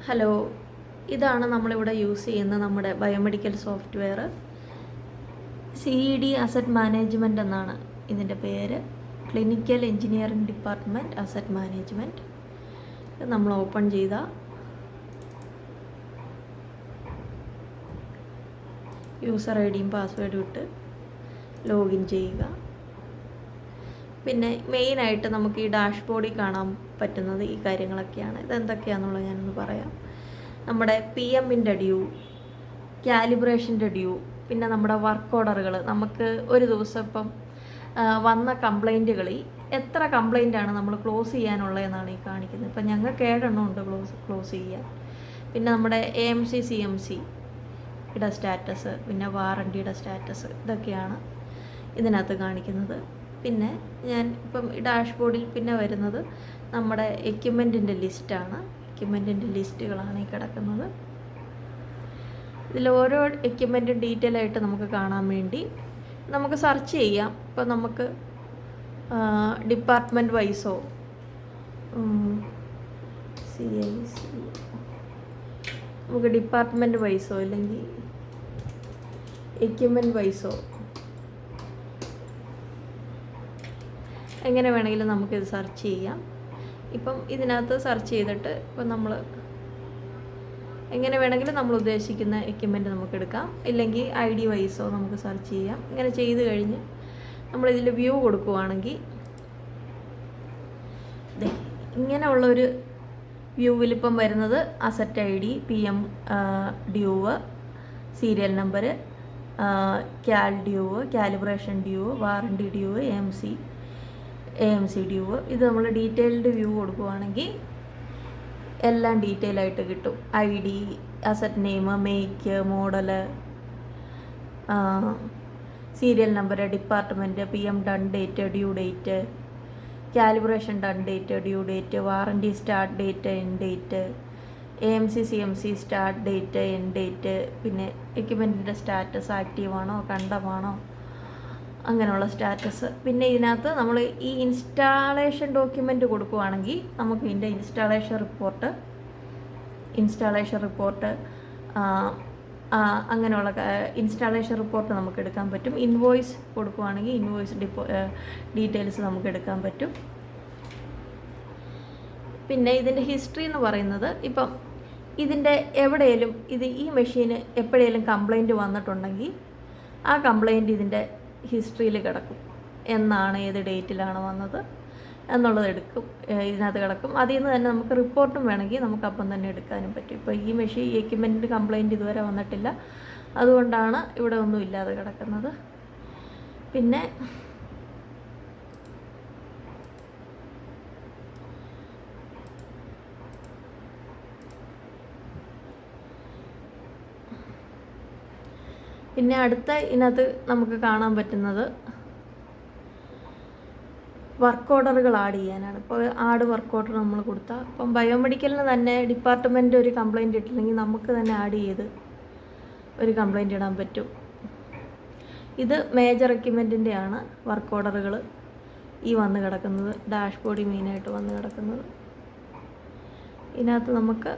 Hello, ഇതാണ് നമ്മളിവിടെ use ചെയ്യുന്ന നമ്മുടെ biomedical software. CED asset management എന്നാണ് ഇതിൻ്റെ പേര്. Clinical engineering department asset management. ഇത് നമ്മൾ ഓപ്പൺ ചെയ്താൽ യൂസർ ഐഡിയും പാസ്വേഡും ഇട്ട് ലോഗിൻ ചെയ്യുക. പിന്നെ മെയിനായിട്ട് നമുക്ക് ഈ ഡാഷ്ബോർഡിൽ കാണാൻ പറ്റുന്നത് ഈ കാര്യങ്ങളൊക്കെയാണ്. ഇതെന്തൊക്കെയാണെന്നുള്ളത് ഞാനൊന്ന് പറയാം. നമ്മുടെ PMൻ്റെ ഡ്യൂ, കാലിബ്രേഷൻ്റെ ഡ്യൂ, പിന്നെ നമ്മുടെ വർക്ക് ഓർഡറുകൾ. നമുക്ക് ഒരു ദിവസം ഇപ്പം വന്ന കംപ്ലൈൻറ്റുകളിൽ എത്ര കംപ്ലൈൻറ്റാണ് നമ്മൾ ക്ലോസ് ചെയ്യാനുള്ളതെന്നാണ് ഈ കാണിക്കുന്നത്. ഇപ്പം ഞങ്ങൾക്ക് 7 എണ്ണം ഉണ്ട് ക്ലോസ് ചെയ്യാൻ. പിന്നെ നമ്മുടെ AMC CMC യുടെ സ്റ്റാറ്റസ്, പിന്നെ വാറണ്ടിയുടെ സ്റ്റാറ്റസ്, ഇതൊക്കെയാണ് ഇതിനകത്ത് കാണിക്കുന്നത്. പിന്നെ ഞാൻ ഇപ്പം ഡാഷ്ബോർഡിൽ പിന്നെ വരുന്നത് നമ്മുടെ എക്യുപ്മെൻറ്റിൻ്റെ ലിസ്റ്റാണ്. എക്യുപ്മെൻറ്റിൻ്റെ ലിസ്റ്റുകളാണ് ഈ കിടക്കുന്നത്. ഇതിൽ ഓരോ എക്യുപ്മെൻറ്റും ഡീറ്റെയിൽ ആയിട്ട് നമുക്ക് കാണാൻ വേണ്ടി നമുക്ക് സെർച്ച് ചെയ്യാം. ഇപ്പം നമുക്ക് ഡിപ്പാർട്ട്മെൻറ്റ് വൈസോ CIC നമുക്ക് ഡിപ്പാർട്ട്മെൻറ്റ് വൈസോ അല്ലെങ്കിൽ എക്യുപ്മെൻറ്റ് വൈസോ എങ്ങനെ വേണമെങ്കിലും നമുക്കിത് സെർച്ച് ചെയ്യാം. ഇപ്പം ഇതിനകത്ത് സെർച്ച് ചെയ്തിട്ട് ഇപ്പം നമ്മൾ എങ്ങനെ വേണമെങ്കിലും നമ്മൾ ഉദ്ദേശിക്കുന്ന എക്യുപ്മെൻറ്റ് നമുക്ക് എടുക്കാം. ഇല്ലെങ്കിൽ ID വൈസോ നമുക്ക് സെർച്ച് ചെയ്യാം. ഇങ്ങനെ ചെയ്ത് കഴിഞ്ഞ് നമ്മളിതിൽ വ്യൂ കൊടുക്കുവാണെങ്കിൽ ഇങ്ങനെയുള്ളൊരു വ്യൂവിലിപ്പം വരുന്നത് asset ID, PM due, serial number, cal due, calibration due, warranty due, AMC due. ഇത് നമ്മൾ ഡീറ്റെയിൽഡ് വ്യൂ കൊടുക്കുവാണെങ്കിൽ എല്ലാം ഡീറ്റെയിൽ ആയിട്ട് കിട്ടും. ID, asset name, make, model, serial number, department, PM done date, due date, calibration done date, due date, warranty start date, end date, AMC CMC start date, end date, പിന്നെ എക്യുപ്മെൻറ്റിൻ്റെ status ആക്റ്റീവാണോ കണ്ടമാണോ അങ്ങനെയുള്ള status. പിന്നെ ഇതിനകത്ത് നമ്മൾ ഈ installation document കൊടുക്കുവാണെങ്കിൽ നമുക്ക് ഇതിൻ്റെ installation report അങ്ങനെയുള്ള ഇൻസ്റ്റാളേഷൻ റിപ്പോർട്ട് നമുക്ക് എടുക്കാൻ പറ്റും. ഇൻവോയ്സ് കൊടുക്കുവാണെങ്കിൽ ഇൻവോയ്സ് ഡീറ്റെയിൽസ് നമുക്ക് എടുക്കാൻ പറ്റും. പിന്നെ ഇതിൻ്റെ ഹിസ്റ്ററി എന്ന് പറയുന്നത് ഇപ്പം ഇതിൻ്റെ എവിടെയെങ്കിലും ഈ മെഷീന് എപ്പോഴേലും കംപ്ലൈൻറ്റ് വന്നിട്ടുണ്ടെങ്കിൽ ആ കംപ്ലൈൻറ്റ് ഇതിൻ്റെ ഹിസ്റ്ററിയിൽ കിടക്കും. എന്നാണ്, ഏത് ഡേറ്റിലാണ് വന്നത് എന്നുള്ളത് ഇതിനകത്ത് കിടക്കും. അതിൽ നിന്ന് തന്നെ നമുക്ക് റിപ്പോർട്ടും വേണമെങ്കിൽ നമുക്ക് അപ്പം തന്നെ എടുക്കാനും പറ്റും. ഇപ്പോൾ ഈ എക്യുപ്മെൻറ്റിൻ്റെ കംപ്ലൈൻറ്റ് ഇതുവരെ വന്നിട്ടില്ല, അതുകൊണ്ടാണ് ഇവിടെ ഒന്നും ഇല്ലാതെ കിടക്കുന്നത്. പിന്നെ ഇതിനകത്ത് നമുക്ക് കാണാൻ പറ്റുന്നത് വർക്ക് ഓർഡറുകൾ ആഡ് ചെയ്യാനാണ്. ഇപ്പോൾ വർക്ക് ഓർഡർ നമ്മൾ കൊടുത്താൽ ഇപ്പം ബയോമെഡിക്കലിന് തന്നെ ഡിപ്പാർട്ട്മെൻറ്റ് ഒരു കംപ്ലൈൻറ്റ് ഇട്ടില്ലെങ്കിൽ നമുക്ക് തന്നെ ആഡ് ചെയ്ത് ഒരു കംപ്ലൈൻറ്റ് ഇടാൻ പറ്റും. ഇത് മേജർ എക്യുപ്മെൻറ്റിൻ്റെയാണ് വർക്ക് ഓർഡറുകൾ ഈ വന്ന് കിടക്കുന്നത്. ഡാഷ്ബോർഡിൽ മെയിനായിട്ട് വന്ന് കിടക്കുന്നത്. ഇതിനകത്ത് നമുക്ക്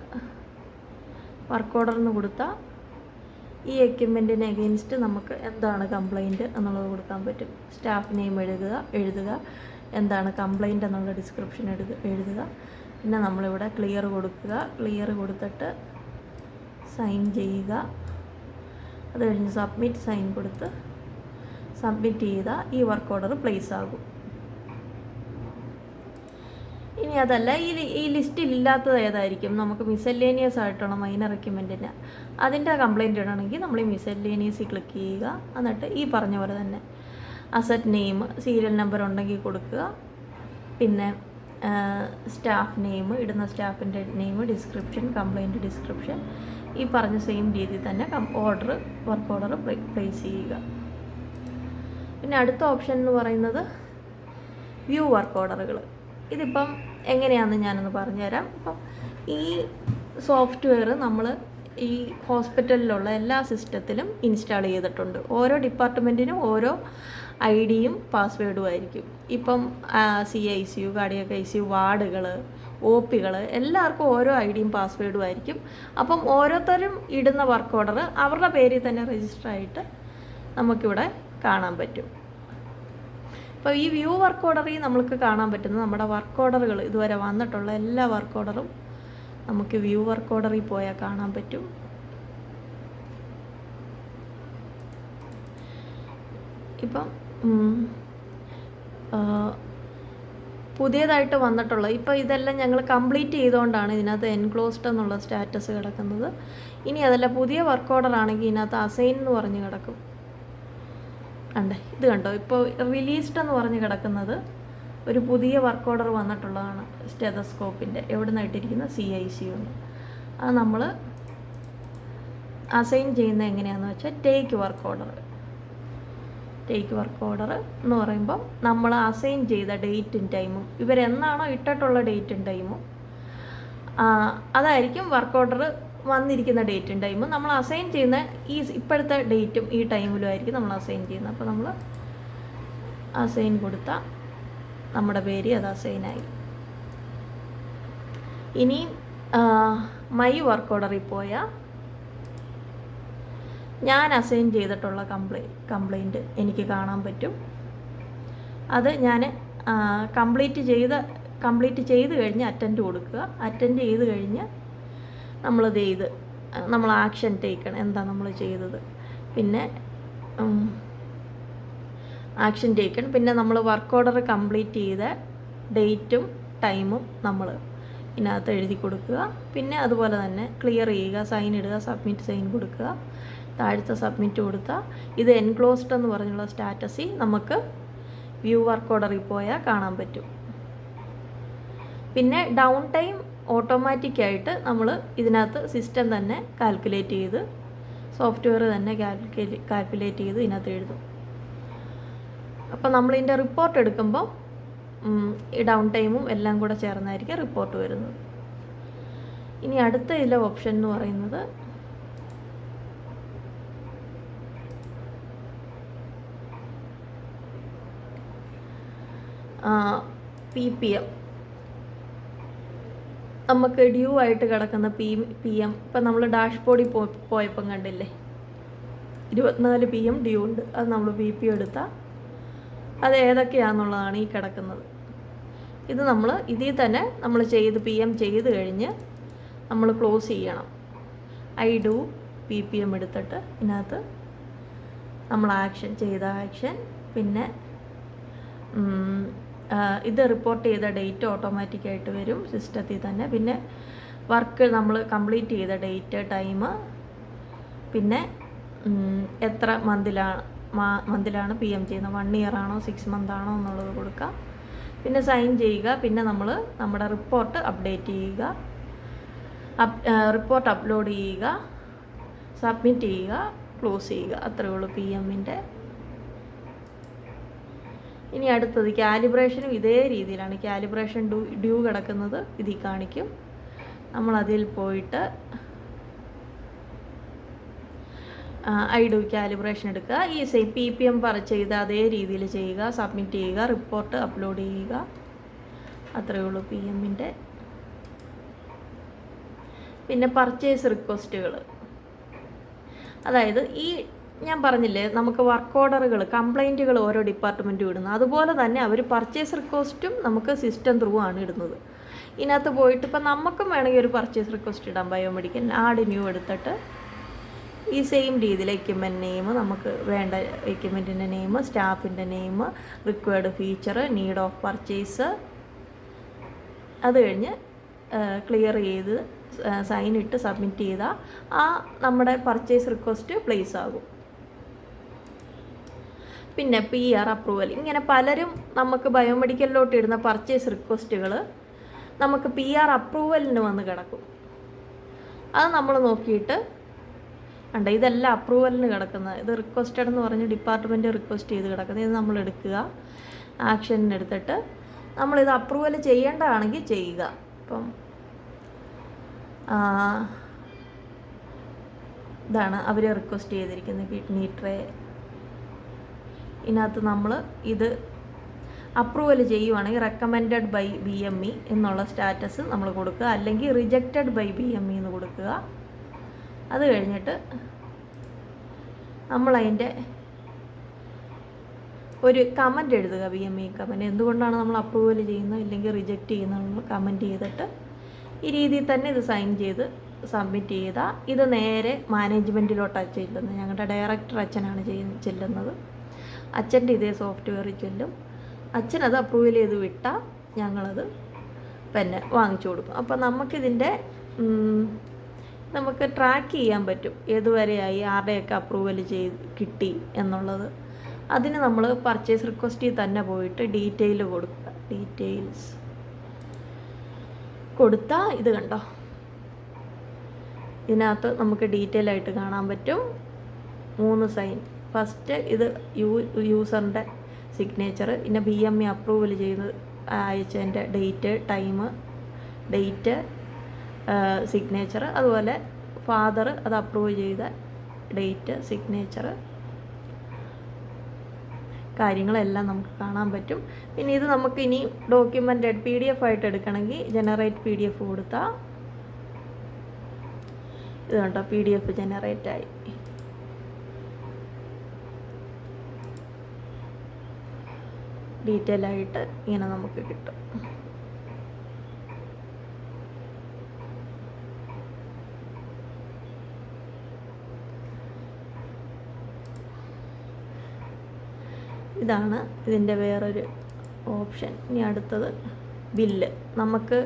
വർക്ക് ഓർഡറിന് കൊടുത്താൽ ഈ എക്യുപ്മെൻറ്റിന് എഗെയിൻസ്റ്റ് നമുക്ക് എന്താണ് കംപ്ലൈൻറ്റ് എന്നുള്ളത് കൊടുക്കാൻ പറ്റും. സ്റ്റാഫ് നെയിം എഴുതുക, എന്താണ് കംപ്ലൈൻറ്റ് എന്നുള്ള ഡിസ്ക്രിപ്ഷൻ എഴുതുക. പിന്നെ നമ്മളിവിടെ ക്ലിയർ കൊടുക്കുക. ക്ലിയർ കൊടുത്തിട്ട് സൈൻ ചെയ്യുക. അത് കഴിഞ്ഞ് സൈൻ കൊടുത്ത് സബ്മിറ്റ് ചെയ്താൽ ഈ വർക്ക് ഓർഡർ പ്ലേസ് ആകും. ഇനി അതല്ല, ഈ ലിസ്റ്റിൽ ഇല്ലാത്തത് ഏതായിരിക്കും, നമുക്ക് മിസല്ലേനിയസ് ആയിട്ടുള്ള മൈനർ എക്യുപ്മെൻറ്റിന് അതിൻ്റെ കംപ്ലൈൻറ്റ് ഇടണമെങ്കിൽ നമ്മൾ ഈ മിസല്ലേനിയസിൽ ക്ലിക്ക് ചെയ്യുക. എന്നിട്ട് ഈ പറഞ്ഞ പോലെ തന്നെ അസറ്റ് നെയിം, സീരിയൽ നമ്പർ ഉണ്ടെങ്കിൽ കൊടുക്കുക. പിന്നെ സ്റ്റാഫ് നെയിം, ഇടുന്ന സ്റ്റാഫിൻ്റെ നെയിം, ഡിസ്ക്രിപ്ഷൻ, കംപ്ലൈൻറ്റ് ഡിസ്ക്രിപ്ഷൻ, ഈ പറഞ്ഞ സെയിം രീതിയിൽ തന്നെ വർക്ക് ഓർഡർ പ്ലേസ് ചെയ്യുക. പിന്നെ അടുത്ത ഓപ്ഷൻ എന്ന് പറയുന്നത് വ്യൂ വർക്ക് ഓർഡറുകൾ. ഇതിപ്പം എങ്ങനെയാണെന്ന് ഞാനൊന്ന് പറഞ്ഞുതരാം. അപ്പം ഈ സോഫ്റ്റ്വെയർ നമ്മൾ ഈ ഹോസ്പിറ്റലിലുള്ള എല്ലാ സിസ്റ്റത്തിലും ഇൻസ്റ്റാൾ ചെയ്തിട്ടുണ്ട്. ഓരോ ഡിപ്പാർട്ട്മെൻറ്റിനും ഓരോ ID-യും പാസ്വേഡും ആയിരിക്കും. ഇപ്പം CICU, കാർഡിയാക് ICU, വാർഡുകൾ, OP-കൾ എല്ലാവർക്കും ഓരോ ID-യും പാസ്വേഡും ആയിരിക്കും. അപ്പം ഓരോരുത്തരും ഇടുന്ന വർക്ക് ഓർഡർ അവരുടെ പേരിൽ തന്നെ രജിസ്റ്റർ ആയിട്ട് നമുക്കിവിടെ കാണാൻ പറ്റും. അപ്പോൾ ഈ വ്യൂ വർക്ക് ഓർഡറിൽ നമുക്ക് കാണാൻ പറ്റുന്നത് നമ്മുടെ വർക്ക് ഓർഡറുകൾ ഇതുവരെ വന്നിട്ടുള്ള എല്ലാ വർക്ക് ഓർഡറും നമുക്ക് വ്യൂ വർക്ക് ഓർഡറിൽ പോയാൽ കാണാൻ പറ്റും. ഇപ്പം പുതിയതായിട്ട് വന്നിട്ടുള്ള ഇപ്പം ഇതെല്ലാം ഞങ്ങൾ കംപ്ലീറ്റ് ചെയ്തുകൊണ്ടാണ് ഇതിനകത്ത് എൻക്ലോസ്ഡ് എന്നുള്ള സ്റ്റാറ്റസ് കിടക്കുന്നത്. ഇനി അതല്ല, പുതിയ വർക്ക് ഓർഡർ ആണെങ്കിൽ ഇതിനകത്ത് അസൈൻ എന്ന് പറഞ്ഞ് കിടക്കും. ഉണ്ട്, ഇത് കണ്ടോ, ഇപ്പോൾ റിലീസ്ഡ് എന്ന് പറഞ്ഞ് കിടക്കുന്നത് ഒരു പുതിയ വർക്ക് ഓർഡർ വന്നിട്ടുള്ളതാണ്. സ്റ്റെതസ്കോപ്പിൻ്റെ എവിടെ നിന്ന് ഇട്ടിരിക്കുന്ന CICU എന്ന്. അത് നമ്മൾ അസൈൻ ചെയ്യുന്നത് എങ്ങനെയാണെന്ന് വെച്ചാൽ ടേക്ക് വർക്ക് ഓർഡർ എന്ന് പറയുമ്പം നമ്മൾ അസൈൻ ചെയ്ത ഡേറ്റും ടൈമും ഇവരെന്നാണോ ഇട്ടിട്ടുള്ള ഡേറ്റും ടൈമും അതായിരിക്കും വർക്ക് ഓർഡർ വന്നിരിക്കുന്ന ഡേറ്റും ടൈമും. നമ്മൾ അസൈൻ ചെയ്യുന്ന ഇപ്പോഴത്തെ ഡേറ്റും ഈ ടൈമിലും ആയിരിക്കും നമ്മൾ അസൈൻ ചെയ്യുന്നത്. അപ്പോൾ നമ്മൾ അസൈൻ കൊടുത്താൽ നമ്മുടെ പേര് അത് അസൈനായി. ഇനി മൈ വർക്ക് ഓർഡറിൽ പോയാൽ ഞാൻ അസൈൻ ചെയ്തിട്ടുള്ള കംപ്ലൈൻറ്റ് എനിക്ക് കാണാൻ പറ്റും. അത് ഞാൻ കംപ്ലീറ്റ് ചെയ്ത് കഴിഞ്ഞ് അറ്റൻഡ് കൊടുക്കുക. അറ്റൻഡ് ചെയ്ത് കഴിഞ്ഞ് നമ്മൾ ആക്ഷൻ ടേക്കണം, എന്താ നമ്മൾ ചെയ്തത്, പിന്നെ ആക്ഷൻ ടേക്കൺ, പിന്നെ നമ്മൾ വർക്ക് ഓർഡർ കംപ്ലീറ്റ് ചെയ്ത ഡേറ്റും ടൈമും നമ്മൾ ഇതിനകത്ത് എഴുതി കൊടുക്കുക. പിന്നെ അതുപോലെ തന്നെ ക്ലിയർ ചെയ്യുക, സൈൻ ഇടുക, സബ്മിറ്റ് സൈൻ കൊടുക്കുക, താഴത്തെ സബ്മിറ്റ് കൊടുത്താൽ ഇത് എൻക്ലോസ്ഡ് എന്ന് പറഞ്ഞുള്ള സ്റ്റാറ്റസിൽ നമുക്ക് വ്യൂ വർക്ക് ഓർഡറിൽ പോയാൽ കാണാൻ പറ്റും. പിന്നെ ഡൗൺ ടൈം ഓട്ടോമാറ്റിക്കായിട്ട് നമ്മൾ ഇതിനകത്ത് സിസ്റ്റം തന്നെ കാൽക്കുലേറ്റ് ചെയ്ത്, സോഫ്റ്റ്വെയർ തന്നെ കാൽക്കുലേറ്റ് ചെയ്ത് ഇതിനകത്ത് എഴുതും. അപ്പോൾ നമ്മളിതിൻ്റെ റിപ്പോർട്ട് എടുക്കുമ്പോൾ ഈ ഡൗൺ ടൈമും എല്ലാം കൂടെ ചേർന്നായിരിക്കും റിപ്പോർട്ട് വരുന്നത്. ഇനി അടുത്ത ഇതിലെ ഓപ്ഷൻ എന്ന് പറയുന്നത് PPM. നമുക്ക് ഡ്യൂ ആയിട്ട് കിടക്കുന്ന PM ഇപ്പം നമ്മൾ ഡാഷ്ബോർഡിൽ പോയപ്പം കണ്ടില്ലേ, 24 PM ഡ്യൂ ഉണ്ട്. അത് നമ്മൾ PP എടുത്താൽ അത് ഏതൊക്കെയാണെന്നുള്ളതാണ് ഈ കിടക്കുന്നത്. ഇത് നമ്മൾ ഇതിൽ തന്നെ നമ്മൾ PM ചെയ്ത് കഴിഞ്ഞ് നമ്മൾ ക്ലോസ് ചെയ്യണം. I do PPM എടുത്തിട്ട് ഇതിനകത്ത് നമ്മൾ ആക്ഷൻ ചെയ്ത ആക്ഷൻ, പിന്നെ ഇത് റിപ്പോർട്ട് ചെയ്ത ഡേറ്റ് ഓട്ടോമാറ്റിക്കായിട്ട് വരും സിസ്റ്റത്തിൽ തന്നെ. പിന്നെ വർക്ക് നമ്മൾ കംപ്ലീറ്റ് ചെയ്ത ഡേറ്റ്, ടൈം, പിന്നെ എത്ര മന്തിലാണ് PM ചെയ്യുന്നത്, 1 ഇയർ ആണോ 6 മന്ത് ആണോ എന്നുള്ളത് കൊടുക്കുക. പിന്നെ സൈൻ ചെയ്യുക. പിന്നെ നമ്മൾ നമ്മുടെ റിപ്പോർട്ട് അപ്ഡേറ്റ് ചെയ്യുക, റിപ്പോർട്ട് അപ്ലോഡ് ചെയ്യുക, സബ്മിറ്റ് ചെയ്യുക, ക്ലോസ് ചെയ്യുക. അത്രയേ ഉള്ളൂ PMൻ്റെ. ഇനി അടുത്തത് കാലിബ്രേഷനും ഇതേ രീതിയിലാണ്. കാലിബ്രേഷൻ ഡ്യൂ കിടക്കുന്നത് ഇതിൽ കാണിക്കും. നമ്മളതിൽ പോയിട്ട് I do കാലിബ്രേഷൻ എടുക്കുക. ഈ PPM ചെയ്ത അതേ രീതിയിൽ ചെയ്യുക, സബ്മിറ്റ് ചെയ്യുക, റിപ്പോർട്ട് അപ്ലോഡ് ചെയ്യുക. അത്രയേ ഉള്ളൂ PMൻ്റെ. പിന്നെ പർച്ചേസ് റിക്വസ്റ്റുകൾ, അതായത് ഈ ഞാൻ പറഞ്ഞില്ലേ നമുക്ക് വർക്ക് ഓർഡറുകൾ, കംപ്ലൈൻറ്റുകൾ ഓരോ ഡിപ്പാർട്ട്മെൻറ്റും ഇടുന്നു. അതുപോലെ തന്നെ അവർ പർച്ചേസ് റിക്വസ്റ്റും നമുക്ക് സിസ്റ്റം ത്രൂ ആണ് ഇടുന്നത്. ഇതിനകത്ത് പോയിട്ട് ഇപ്പം നമുക്കും വേണമെങ്കിൽ ഒരു പർച്ചേസ് റിക്വസ്റ്റ് ഇടാം. ബയോമെഡിക്കൽ ആഡ് ന്യൂ എടുത്തിട്ട് ഈ സെയിം രീതിയിൽ എക്യുപ്മെൻറ്റ് നെയിം, നമുക്ക് വേണ്ട എക്യുപ്മെൻറ്റിൻ്റെ നെയിം, സ്റ്റാഫിൻ്റെ name, required feature, need of purchase, അത് കഴിഞ്ഞ് ക്ലിയർ ചെയ്ത് സൈൻ ഇട്ട് സബ്മിറ്റ് ചെയ്താൽ നമ്മുടെ പർച്ചേസ് റിക്വസ്റ്റ് പ്ലേസ് ആകും. പിന്നെ PR അപ്രൂവൽ, ഇങ്ങനെ പലരും നമുക്ക് ബയോമെഡിക്കലിലോട്ട് ഇടുന്ന പർച്ചേസ് റിക്വസ്റ്റുകൾ നമുക്ക് PR അപ്രൂവലിന് വന്ന് കിടക്കും. അത് നമ്മൾ നോക്കിയിട്ട് ഉണ്ട്, ഇതെല്ലാം അപ്രൂവലിന് കിടക്കുന്നത്. ഇത് റിക്വസ്റ്റഡ് എന്ന് പറഞ്ഞ് ഡിപ്പാർട്ട്മെൻറ്റ് റിക്വസ്റ്റ് ചെയ്ത് കിടക്കുന്നത്. ഇത് നമ്മൾ എടുക്കുക, ആക്ഷനെടുത്തിട്ട് നമ്മളിത് അപ്രൂവൽ ചെയ്യേണ്ടതാണെങ്കിൽ ചെയ്യുക. ഇപ്പം ഇതാണ് അവർ റിക്വസ്റ്റ് ചെയ്തിരിക്കുന്നത്, കിഡ്നി ട്രേ. ഇതിനകത്ത് നമ്മൾ ഇത് അപ്രൂവൽ ചെയ്യുവാണെങ്കിൽ റെക്കമെൻഡഡ് ബൈ BME എന്നുള്ള സ്റ്റാറ്റസ് നമ്മൾ കൊടുക്കുക, അല്ലെങ്കിൽ റിജക്റ്റഡ് ബൈ BME എന്ന് കൊടുക്കുക. അത് കഴിഞ്ഞിട്ട് നമ്മളതിൻ്റെ ഒരു കമൻറ്റ് എഴുതുക, BME കമൻറ്റ്. എന്തുകൊണ്ടാണ് നമ്മൾ അപ്രൂവൽ ചെയ്യുന്നത് ഇല്ലെങ്കിൽ റിജക്റ്റ് ചെയ്യുന്നത് നമ്മൾ കമൻറ്റ് ചെയ്തിട്ട് ഈ രീതിയിൽ തന്നെ ഇത് സൈൻ ചെയ്ത് സബ്മിറ്റ് ചെയ്താൽ ഇത് നേരെ മാനേജ്മെൻറ്റിലോട്ടാണ് ചെല്ലുന്നത്. ഞങ്ങളുടെ ഡയറക്ടർ അച്ഛനാണ് ചെല്ലുന്നത്. അച്ഛൻ്റെ ഇതേ സോഫ്റ്റ്വെയറിൽ ചെല്ലും. അച്ഛനത് അപ്രൂവൽ ചെയ്ത് വിട്ടാൽ ഞങ്ങളത് പിന്നെ വാങ്ങിച്ചു കൊടുക്കും. അപ്പോൾ നമുക്കിതിൻ്റെ നമുക്ക് ട്രാക്ക് ചെയ്യാൻ പറ്റും ഏതുവരെയായി, ആരുടെയൊക്കെ അപ്രൂവൽ കിട്ടി എന്നുള്ളത്. അതിന് നമ്മൾ പർച്ചേസ് റിക്വസ്റ്റിൽ തന്നെ പോയിട്ട് ഡീറ്റെയിൽ കൊടുക്കുക. ഡീറ്റെയിൽസ് കൊടുത്താൽ ഇത് കണ്ടോ, ഇതിനകത്ത് നമുക്ക് ഡീറ്റെയിൽ ആയിട്ട് കാണാൻ പറ്റും 3 സൈൻ. ഫസ്റ്റ് ഇത് യൂസറിൻ്റെ സിഗ്നേച്ചർ, പിന്നെ BME അപ്രൂവൽ ചെയ്ത് അയച്ചതിൻ്റെ ഡേറ്റ്, ടൈം, ഡേറ്റ്, സിഗ്നേച്ചർ, അതുപോലെ ഫാദർ അത് അപ്രൂവ് ചെയ്ത ഡേറ്റ്, സിഗ്നേച്ചർ, കാര്യങ്ങളെല്ലാം നമുക്ക് കാണാൻ പറ്റും. പിന്നെ ഇത് നമുക്ക് ഇനി ഡോക്യുമെൻറ്റഡ് PDF ആയിട്ട് എടുക്കണമെങ്കിൽ ജനറേറ്റ് PDF കൊടുത്താൽ ഇത് കണ്ടോ PDF ജനറേറ്റ് ആയി. ഡീറ്റെയിൽ ആയിട്ട് ഇങ്ങനെ നമുക്ക് കിട്ടും. ഇതാണ് ഇതിൻ്റെ വേറൊരു ഓപ്ഷൻ. ഇനി അടുത്തത് ബില്ല്. നമുക്ക്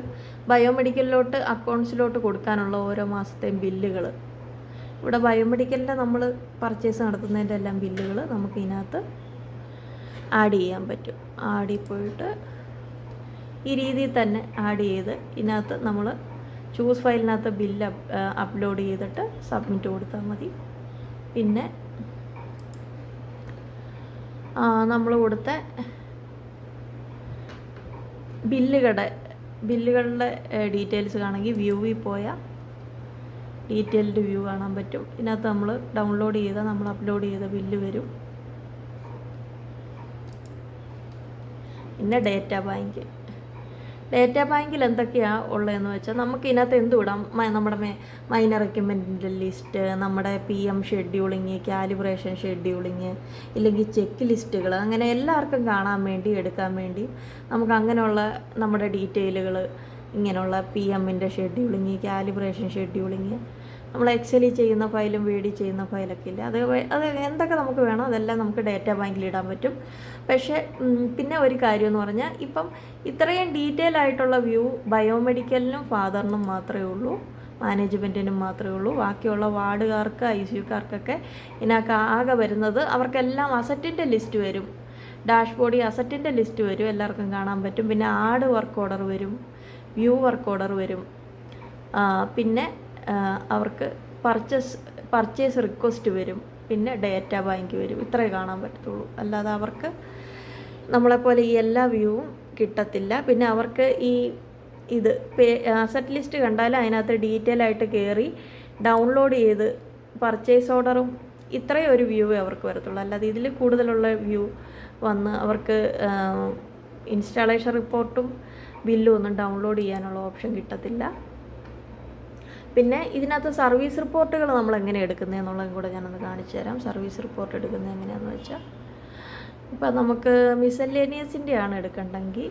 ബയോമെഡിക്കലിലോട്ട് അക്കൗണ്ട്സിലോട്ട് കൊടുക്കാനുള്ള ഓരോ മാസത്തെയും ബില്ലുകൾ. ഇവിടെ ബയോമെഡിക്കലിൻ്റെ നമ്മൾ പർച്ചേസ് നടത്തുന്നതിൻ്റെ എല്ലാം ബില്ലുകൾ നമുക്ക് ഇതിനകത്ത് ആഡ് ചെയ്യാൻ പറ്റും. ആഡിൽ പോയിട്ട് ഈ രീതിയിൽ തന്നെ ആഡ് ചെയ്ത് ഇതിനകത്ത് നമ്മൾ ചൂസ് ഫയലിനകത്ത് ബില്ല് അപ്ലോഡ് ചെയ്തിട്ട് സബ്മിറ്റ് കൊടുത്താൽ മതി. പിന്നെ നമ്മൾ കൊടുത്ത ബില്ലുകളുടെ ഡീറ്റെയിൽസ് കാണണമെങ്കിൽ വ്യൂവിൽ പോയാൽ ഡീറ്റെയിൽഡ് വ്യൂ കാണാൻ പറ്റും. ഇതിനകത്ത് നമ്മൾ ഡൗൺലോഡ് ചെയ്താൽ നമ്മൾ അപ്ലോഡ് ചെയ്ത ബില്ല് വരും. പിന്നെ ഡേറ്റാ ബാങ്കിൽ എന്തൊക്കെയാണ് ഉള്ളതെന്ന് വെച്ചാൽ നമുക്ക് ഇതിനകത്ത് എന്തുവിടാം, നമ്മുടെ മൈനർ എക്യുപ്മെൻറ്റിൻ്റെ ലിസ്റ്റ്, നമ്മുടെ PM ഷെഡ്യൂളിങ്, കാലിബ്രേഷൻ ഷെഡ്യൂളിങ്, ഇല്ലെങ്കിൽ ചെക്ക് ലിസ്റ്റുകൾ, അങ്ങനെ എല്ലാവർക്കും കാണാൻ വേണ്ടി എടുക്കാൻ വേണ്ടി നമുക്ക് അങ്ങനെയുള്ള നമ്മുടെ ഡീറ്റെയിലുകൾ, ഇങ്ങനെയുള്ള PMൻ്റെ ഷെഡ്യൂളിങ്, കാലിബ്രേഷൻ ഷെഡ്യൂളിങ്, നമ്മൾ എക്സലിൽ ചെയ്യുന്ന ഫയലും വേഡി ചെയ്യുന്ന ഫയലൊക്കെ ഇല്ല, അത് എന്തൊക്കെ നമുക്ക് വേണോ അതെല്ലാം നമുക്ക് ഡേറ്റാ ബാങ്കിൽ ഇടാൻ പറ്റും. പക്ഷേ പിന്നെ ഒരു കാര്യം എന്ന് പറഞ്ഞാൽ ഇപ്പം ഇത്രയും ഡീറ്റെയിൽ ആയിട്ടുള്ള വ്യൂ ബയോമെഡിക്കലിനും ഫാദറിനും മാത്രമേ ഉള്ളൂ, മാനേജ്മെൻറ്റിനും മാത്രമേ ഉള്ളൂ. ബാക്കിയുള്ള വാർഡുകാർക്ക് ICUക്കാർക്കൊക്കെ ഇതിനൊക്കെ ആകെ വരുന്നത് അവർക്കെല്ലാം അസറ്റിൻ്റെ ലിസ്റ്റ് വരും, ഡാഷ്ബോർഡിൽ അസറ്റിൻ്റെ ലിസ്റ്റ് വരും, എല്ലാവർക്കും കാണാൻ പറ്റും. പിന്നെ ആഡ് വർക്ക് ഓർഡർ വരും, വ്യൂ വർക്ക് ഓർഡർ വരും, പിന്നെ അവർക്ക് പർച്ചേസ് റിക്വസ്റ്റ് വരും, പിന്നെ ഡേറ്റാ ബാങ്ക് വരും. ഇത്രേ കാണാൻ പറ്റത്തുള്ളൂ. അല്ലാതെ അവർക്ക് നമ്മളെപ്പോലെ ഈ എല്ലാ വ്യൂവും കിട്ടത്തില്ല. പിന്നെ അവർക്ക് ഇത് അസറ്റ് ലിസ്റ്റ് കണ്ടാൽ അതിനകത്ത് ഡീറ്റെയിൽ ആയിട്ട് കയറി ഡൗൺലോഡ് ചെയ്ത് പർച്ചേസ് ഓർഡറും ഇത്രയും ഒരു വ്യൂ അവർക്ക് വരത്തുള്ളൂ. അല്ലാതെ ഇതിൽ കൂടുതലുള്ള വ്യൂ വന്ന് അവർക്ക് ഇൻസ്റ്റാളേഷൻ റിപ്പോർട്ടും ബില്ലും ഒന്നും ഡൗൺലോഡ് ചെയ്യാനുള്ള ഓപ്ഷൻ കിട്ടത്തില്ല. പിന്നെ ഇതിനകത്ത് സർവീസ് റിപ്പോർട്ടുകൾ നമ്മൾ എങ്ങനെ എടുക്കുന്നതെന്നുള്ളതും കൂടെ ഞാനൊന്ന് കാണിച്ചു തരാം. സർവീസ് റിപ്പോർട്ട് എടുക്കുന്നത് എങ്ങനെയാണെന്ന് വെച്ചാൽ, ഇപ്പം നമുക്ക് മിസലേനിയസിൻ്റെ ആണ് എടുക്കണ്ടെങ്കിൽ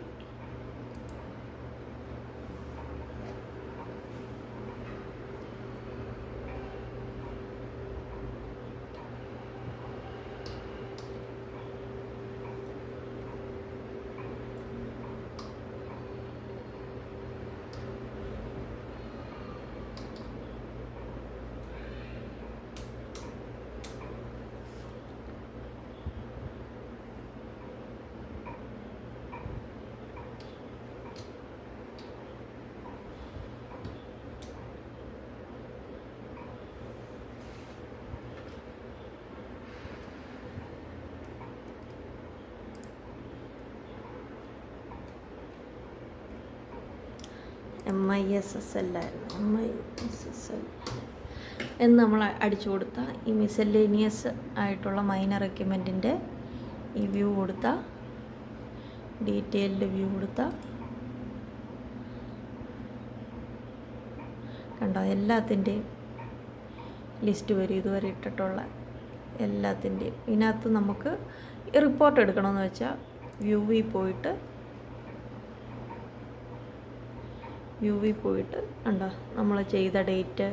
MISSL ആയിരുന്നു, MISSL എന്ന് നമ്മൾ അടിച്ചു കൊടുത്താൽ ഈ മിസലേനിയസ് ആയിട്ടുള്ള മൈനർ എക്യുപ്മെൻറ്റിൻ്റെ ഈ വ്യൂ കൊടുത്താൽ, ഡീറ്റെയിൽഡ് വ്യൂ കൊടുത്താൽ കണ്ടോ എല്ലാത്തിൻ്റെയും ലിസ്റ്റ് വരും, ഇതുവരെ ഇട്ടിട്ടുള്ള എല്ലാത്തിൻ്റെയും. ഇതിനകത്ത് നമുക്ക് റിപ്പോർട്ട് എടുക്കണമെന്ന് വെച്ചാൽ വ്യൂവിൽ പോയിട്ട് കണ്ടോ നമ്മൾ ചെയ്ത date,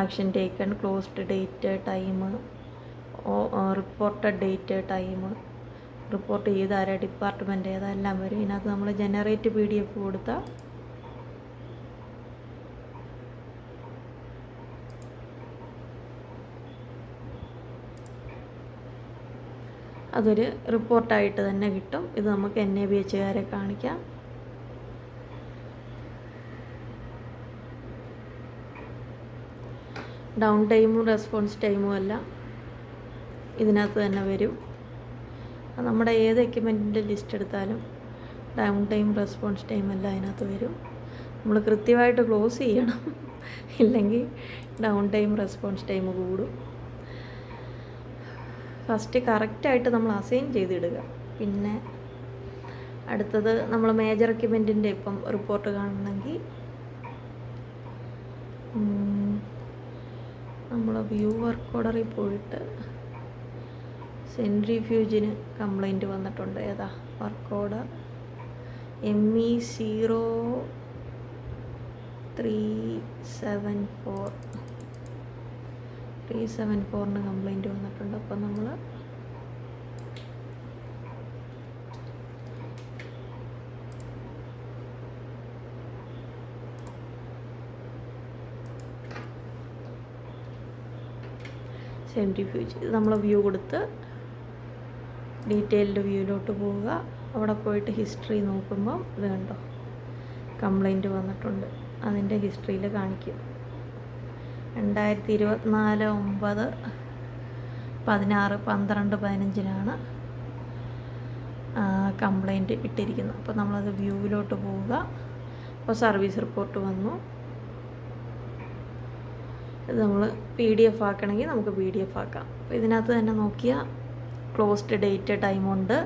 action taken, closed date, time, reported date, time, report ചെയ്ത ആരാ, ഡിപ്പാർട്ട്മെൻറ്റ് ഏതെല്ലാം വരും. ഇതിനകത്ത് നമ്മൾ ജനറേറ്റ് PDF കൊടുത്താൽ അതൊരു റിപ്പോർട്ടായിട്ട് തന്നെ കിട്ടും. ഇത് നമുക്ക് NABHകാരെ കാണിക്കാം. ഡൗൺ ടൈമും റെസ്പോൺസ് ടൈമും എല്ലാം ഇതിനകത്ത് തന്നെ വരും. നമ്മുടെ ഏത് എക്യുപ്മെൻറ്റിൻ്റെ ലിസ്റ്റ് എടുത്താലും ഡൗൺ ടൈം, റെസ്പോൺസ് ടൈം എല്ലാം അതിനകത്ത് വരും. നമ്മൾ കൃത്യമായിട്ട് ക്ലോസ് ചെയ്യണം, ഇല്ലെങ്കിൽ ഡൗൺ ടൈം, റെസ്പോൺസ് ടൈം കൂടും. ഫസ്റ്റ് കറക്റ്റായിട്ട് നമ്മൾ അസൈൻ ചെയ്തിടുക. പിന്നെ അടുത്തത് നമ്മൾ മേജർ എക്യുപ്മെൻറ്റിൻ്റെ ഇപ്പം റിപ്പോർട്ട് കാണണമെങ്കിൽ നമ്മൾ വ്യൂ വർക്ക് ഓർഡറിൽ പോയിട്ട് സെൻട്രിഫ്യൂജിന് കംപ്ലൈൻറ്റ് വന്നിട്ടുണ്ട്. ഏതാ വർക്ക് ഓർഡർ ME0374 374 കംപ്ലൈൻറ്റ് വന്നിട്ടുണ്ട്. അപ്പം നമ്മൾ സെൻട്രിഫ്യൂജ് നമ്മൾ വ്യൂ കൊടുത്ത് ഡീറ്റെയിൽഡ് വ്യൂയിലോട്ട് പോവുക. അവിടെ പോയിട്ട് ഹിസ്റ്ററി നോക്കുമ്പം ഇത് കണ്ടോ കംപ്ലൈൻറ്റ് വന്നിട്ടുണ്ട്. അതിൻ്റെ ഹിസ്റ്ററിയിൽ കാണിക്കും 2024/9/16/12/15 കംപ്ലൈൻറ്റ് ഇട്ടിരിക്കുന്നത്. അപ്പോൾ നമ്മളത് വ്യൂവിലോട്ട് പോവുക. അപ്പോൾ സർവീസ് റിപ്പോർട്ട് വന്നു. ഇത് നമ്മൾ PDF ആക്കണമെങ്കിൽ നമുക്ക് PDF ആക്കാം. അപ്പോൾ ഇതിനകത്ത് തന്നെ നോക്കിയാൽ ക്ലോസ്ഡ് ഡേറ്റ് ടൈമുണ്ട്,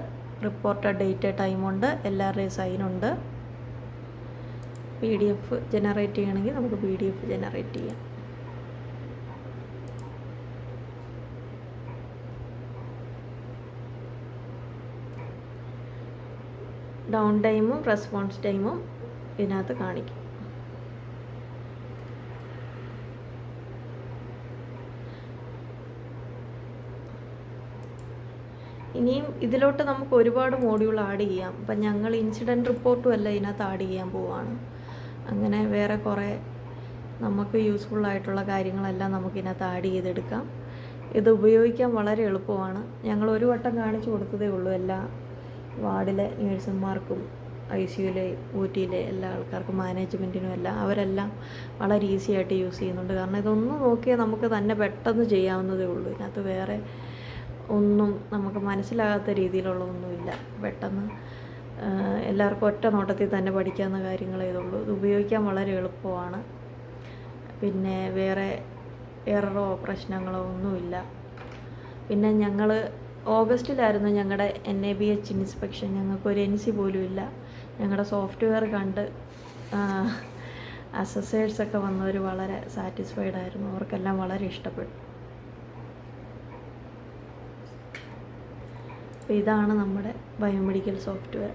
റിപ്പോർട്ടഡ് ഡേറ്റ് ടൈമുണ്ട്, എല്ലാവരുടെയും സൈനുണ്ട്. PDF ജനറേറ്റ് ചെയ്യണമെങ്കിൽ നമുക്ക് PDF ജനറേറ്റ് ചെയ്യാം. ഡൗൺ ടൈമും റെസ്പോൺസ് ടൈമും ഇതിനകത്ത് കാണിക്കും. ഇനിയും ഇതിലോട്ട് നമുക്ക് ഒരുപാട് മോഡ്യൂൾ ആഡ് ചെയ്യാം. അപ്പം ഞങ്ങൾ ഇൻസിഡൻറ്റ് റിപ്പോർട്ടും എല്ലാം ഇതിനകത്ത് ആഡ് ചെയ്യാൻ പോവുകയാണ്. അങ്ങനെ വേറെ കുറേ നമുക്ക് യൂസ്ഫുള്ളായിട്ടുള്ള കാര്യങ്ങളെല്ലാം നമുക്കിതിനകത്ത് ആഡ് ചെയ്തെടുക്കാം. ഇത് ഉപയോഗിക്കാൻ വളരെ എളുപ്പമാണ്. ഞങ്ങൾ ഒരു വട്ടം കാണിച്ചു കൊടുത്തതേ ഉള്ളൂ. എല്ലാ വാർഡിലെ നേഴ്സുമാർക്കും ICUയിലെ OTയിലെ എല്ലാ ആൾക്കാർക്കും മാനേജ്മെൻറ്റിനും എല്ലാം അവരെല്ലാം വളരെ ഈസി ആയിട്ട് യൂസ് ചെയ്യുന്നുണ്ട്. കാരണം ഇതൊന്നും നോക്കിയാൽ നമുക്ക് തന്നെ പെട്ടെന്ന് ചെയ്യാവുന്നതേ ഉള്ളൂ. ഇതിനകത്ത് വേറെ ഒന്നും നമുക്ക് മനസ്സിലാകാത്ത രീതിയിലുള്ള ഒന്നുമില്ല. പെട്ടെന്ന് എല്ലാവർക്കും ഒറ്റ നോട്ടത്തിൽ തന്നെ പഠിക്കാവുന്ന കാര്യങ്ങളേ ഇതുള്ളൂ. ഇത് ഉപയോഗിക്കാൻ വളരെ എളുപ്പമാണ്. പിന്നെ വേറെ എററോ പ്രശ്നങ്ങളോ ഒന്നുമില്ല. പിന്നെ ഞങ്ങൾ ഓഗസ്റ്റിലായിരുന്നു ഞങ്ങളുടെ NABH ഇൻസ്പെക്ഷൻ. ഞങ്ങൾക്കൊരു NC പോലും ഇല്ല. ഞങ്ങളുടെ സോഫ്റ്റ്വെയർ കണ്ട് അസസേഴ്സൊക്കെ വന്നവർ വളരെ സാറ്റിസ്ഫൈഡ് ആയിരുന്നു. അവർക്കെല്ലാം വളരെ ഇഷ്ടപ്പെട്ടു. അപ്പോൾ ഇതാണ് നമ്മുടെ ബയോമെഡിക്കൽ സോഫ്റ്റ്വെയർ.